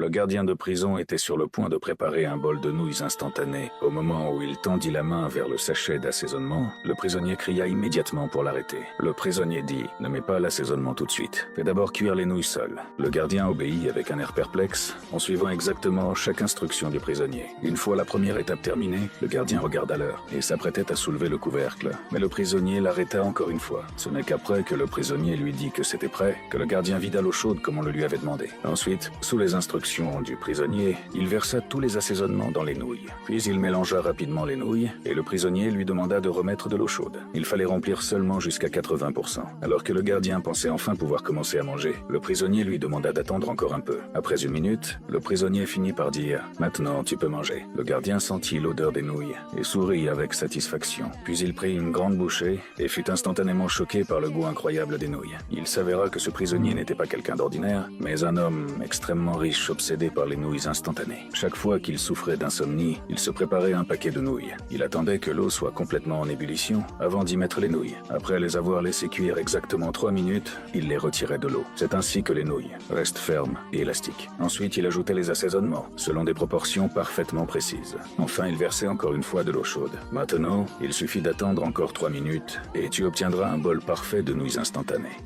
Le gardien de prison était sur le point de préparer un bol de nouilles instantanées. Au moment où il tendit la main vers le sachet d'assaisonnement, le prisonnier cria immédiatement pour l'arrêter. Le prisonnier dit « Ne mets pas l'assaisonnement tout de suite. Fais d'abord cuire les nouilles seules. » Le gardien obéit avec un air perplexe, en suivant exactement chaque instruction du prisonnier. Une fois la première étape terminée, le gardien regarda l'heure et s'apprêtait à soulever le couvercle. Mais le prisonnier l'arrêta encore une fois. Ce n'est qu'après que le prisonnier lui dit que c'était prêt, que le gardien vida l'eau chaude comme on le lui avait demandé. Ensuite, sous les instructions du prisonnier, il versa tous les assaisonnements dans les nouilles. Puis il mélangea rapidement les nouilles et le prisonnier lui demanda de remettre de l'eau chaude. Il fallait remplir seulement jusqu'à 80%. Alors que le gardien pensait enfin pouvoir commencer à manger, le prisonnier lui demanda d'attendre encore un peu. Après 1 minute, le prisonnier finit par dire « Maintenant, tu peux manger ». Le gardien sentit l'odeur des nouilles et sourit avec satisfaction. Puis il prit une grande bouchée et fut instantanément choqué par le goût incroyable des nouilles. Il s'avéra que ce prisonnier n'était pas quelqu'un d'ordinaire, mais un homme extrêmement riche obsédé par les nouilles instantanées. Chaque fois qu'il souffrait d'insomnie, il se préparait un paquet de nouilles. Il attendait que l'eau soit complètement en ébullition avant d'y mettre les nouilles. Après les avoir laissées cuire exactement 3 minutes, il les retirait de l'eau. C'est ainsi que les nouilles restent fermes et élastiques. Ensuite, il ajoutait les assaisonnements, selon des proportions parfaitement précises. Enfin, il versait encore une fois de l'eau chaude. Maintenant, il suffit d'attendre encore 3 minutes et tu obtiendras un bol parfait de nouilles instantanées.